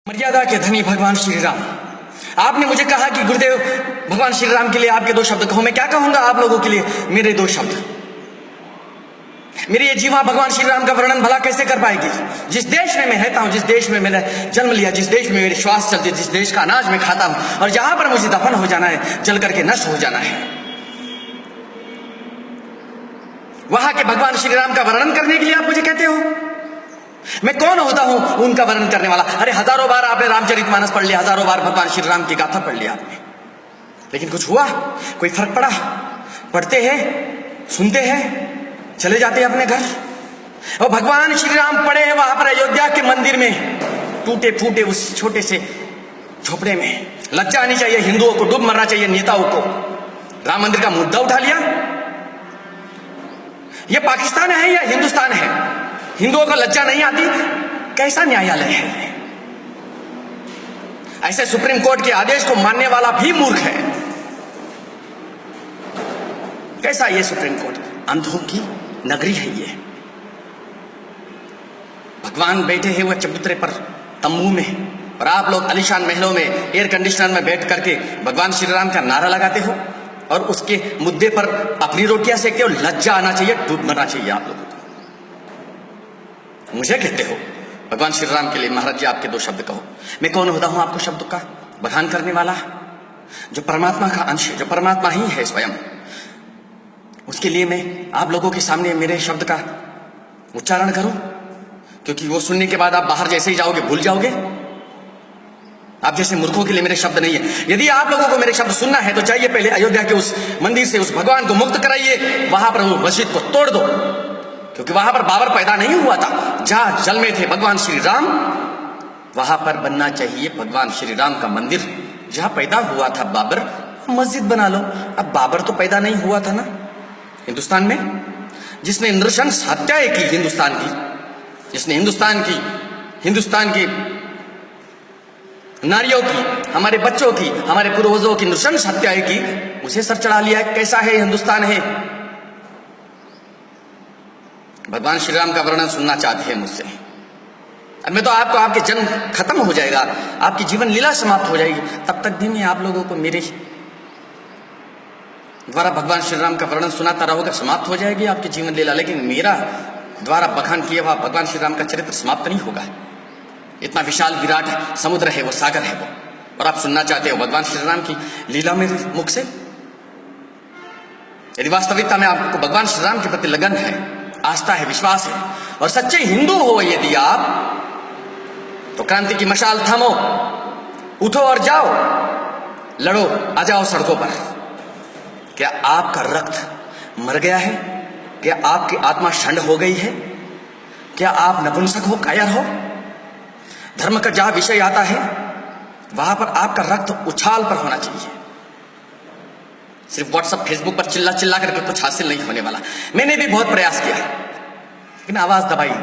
मर्यादा के धनी भगवान श्री राम, आपने मुझे कहा कि गुरुदेव भगवान श्री राम के लिए आपके दो शब्द कहो। मैं क्या कहूंगा आप लोगों के लिए मेरे दो शब्द। मेरी ये जीवा भगवान श्री राम का वर्णन भला कैसे कर पाएगी। जिस देश में मैं रहता हूं, जिस देश में मैंने जन्म लिया, जिस देश में मेरी श्वास चलती है, जिस देश का अनाज मैं खाता हूं, और जहां पर मुझे दफन हो जाना है, जल करके नष्ट हो जाना है, वहां के भगवान श्री राम का वर्णन करने के लिए आप मुझे कहते हो। मैं कौन होता हूं उनका वर्णन करने वाला। अरे हजारों बार आपने रामचरितमानस पढ़ लिया, हजारों बार भगवान श्री राम की गाथा पढ़ लिया आपने, लेकिन कुछ हुआ? कोई फर्क पड़ा? पढ़ते हैं, सुनते हैं, चले जाते हैं अपने घर। और भगवान श्री राम पड़े हैं वहां पर अयोध्या के मंदिर में, टूटे फूटे उस छोटे से झोपड़े में। लज्जा आनी चाहिए हिंदुओं को, डूब मरना चाहिए नेताओं को। राम मंदिर का मुद्दा उठा लिया। यह पाकिस्तान है या हिंदुस्तान है? हिंदुओं को लज्जा नहीं आती? कैसा न्यायालय है? ऐसे सुप्रीम कोर्ट के आदेश को मानने वाला भी मूर्ख है। कैसा ये सुप्रीम कोर्ट? अंधों की नगरी है ये। भगवान बैठे हैं वो चबूतरे पर तंबू में, और आप लोग आलीशान महलों में एयर कंडीशनर में बैठ करके भगवान श्री राम का नारा लगाते हो और उसके मुद्दे पर अपनी रोटियां सेकते हो। लज्जा आना चाहिए, डूब मरना चाहिए आप लोगों को। मुझे कहते हो भगवान श्री राम के लिए महाराज जी आपके दो शब्द कहो। मैं कौन होता हूं आपको शब्द का बखान करने वाला? जो परमात्मा का अंश है, जो परमात्मा ही है स्वयं, उसके लिए मैं आप लोगों के सामने मेरे शब्द का उच्चारण करूं? क्योंकि वो सुनने के बाद आप बाहर जैसे ही जाओगे भूल जाओगे। आप जैसे मूर्खों के लिए मेरे शब्द नहीं है। यदि आप लोगों को मेरे शब्द सुनना है तो जाइए पहले अयोध्या के उस मंदिर से उस भगवान को मुक्त कराइए, वहां पर वो मस्जिद को तोड़ दो, क्योंकि वहां पर बाबर पैदा नहीं हुआ था। जहां जन्मे थे भगवान श्री राम, वहां पर बनना चाहिए भगवान श्री राम का मंदिर। जहां पैदा हुआ था बाबर, मस्जिद बना लो। अब बाबर तो पैदा नहीं हुआ था ना हिंदुस्तान में, जिसने नृशंस हत्याएं की हिंदुस्तान की, जिसने हिंदुस्तान की नारियों की, हमारे बच्चों की, हमारे पूर्वजों की नृशंस हत्याएं की, उसे सर चढ़ा लिया। कैसा है हिंदुस्तान है? भगवान श्री राम का वर्णन सुनना चाहते हैं मुझसे। अब मैं तो आपको, आपके जन्म खत्म हो जाएगा, आपकी जीवन लीला समाप्त हो जाएगी, तब तक भी मैं आप लोगों को मेरे द्वारा भगवान श्री राम का वर्णन सुनाता रहूंगा। समाप्त हो जाएगी आपकी जीवन लीला, लेकिन मेरा द्वारा बखान किया हुआ भगवान श्री राम का चरित्र समाप्त नहीं होगा। इतना विशाल विराट समुद्र है वो, सागर है वो, और आप सुनना चाहते हो भगवान श्री राम की लीला मेरे मुख से। यदि वास्तविकता में आपको भगवान श्री राम के प्रति लगन है, आस्था है, विश्वास है, और सच्चे हिंदू हो यदि आप, तो क्रांति की मशाल थामो, उठो और जाओ, लड़ो, आ जाओ सड़कों पर। क्या आपका रक्त मर गया है? क्या आपकी आत्मा शंड हो गई है? क्या आप नपुंसक हो, कायर हो? धर्म का जहां विषय आता है वहां पर आपका रक्त उछाल पर होना चाहिए। सिर्फ व्हाट्सएप फेसबुक पर चिल्ला चिल्ला करके कुछ हासिल नहीं होने वाला। मैंने भी बहुत प्रयास किया, लेकिन आवाज दबाई गई।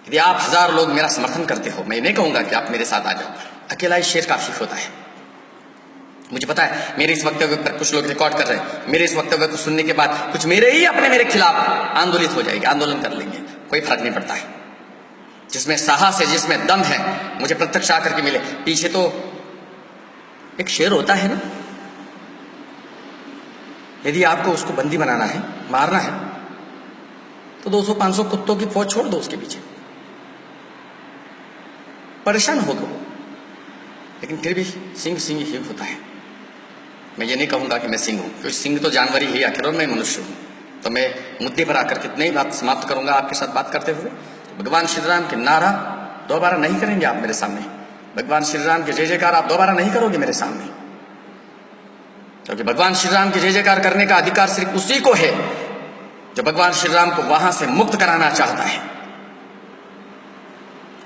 यदि आप 1000 लोग मेरा समर्थन करते हो, मैं नहीं कहूंगा कि आप मेरे साथ आ जाओ, अकेला ही शेर काफी होता है। मुझे पता है मेरे इस वक्तव्य पर कुछ लोग रिकॉर्ड कर रहे हैं, मेरे इस वक्तव्य को सुनने के बाद कुछ मेरे खिलाफ आंदोलित हो जाएंगे, आंदोलन कर लेंगे, कोई फर्क नहीं पड़ता है। जिसमें साहस है, जिसमें दम है, मुझे प्रत्यक्ष आकर के मिले। पीछे तो एक शेर होता है ना, यदि आपको उसको बंदी बनाना है, मारना है, तो 200-500 कुत्तों की फौज छोड़ दो उसके पीछे। परेशान होगा वो, लेकिन फिर भी सिंह सिंह ही होता है। मैं ये नहीं कहूंगा कि मैं सिंह हूं, क्योंकि सिंह तो जानवर ही है आखिर, और मैं मनुष्य हूं। तो मैं मुद्दे पर आकर कितने ही बात समाप्त करूंगा आपके साथ बात करते हुए। भगवान श्री राम के नारा दोबारा नहीं करेंगे आप मेरे सामने। भगवान श्री राम के जय जयकार आप दोबारा नहीं करोगे मेरे सामने, क्योंकि भगवान श्री राम के जय जयकार करने का अधिकार सिर्फ उसी को है जो भगवान श्री राम को वहां से मुक्त कराना चाहता है,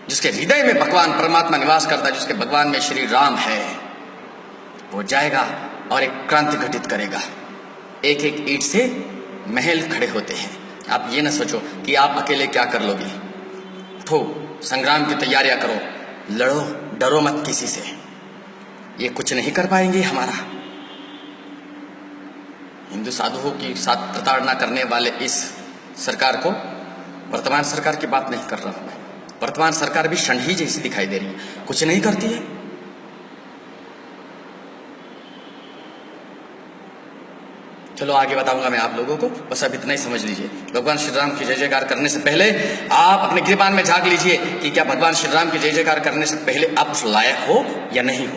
जिसके हृदय में भगवान परमात्मा निवास करता है, जिसके भगवान में श्री राम है। वो जाएगा और एक क्रांति घटित करेगा। एक एक ईंट से महल खड़े होते हैं। आप ये ना सोचो कि आप अकेले क्या कर लोगे। उठो, संग्राम की तैयारियां करो, लड़ो, डरो मत किसी से। ये कुछ नहीं कर पाएंगे हमारा। हिंदू साधुओं की साथ प्रताड़ना करने वाले इस सरकार को, वर्तमान सरकार की बात नहीं कर रहा हूं मैं, वर्तमान सरकार भी षंढी जैसी दिखाई दे रही है, कुछ नहीं करती है। चलो आगे बताऊंगा मैं आप लोगों को, बस अब इतना ही समझ लीजिए। भगवान श्री राम की जय जयकार करने से पहले आप अपने गिरबान में झांक लीजिए कि क्या भगवान श्री राम की जय जयकार करने से पहले आप उस लायक हो या नहीं हो।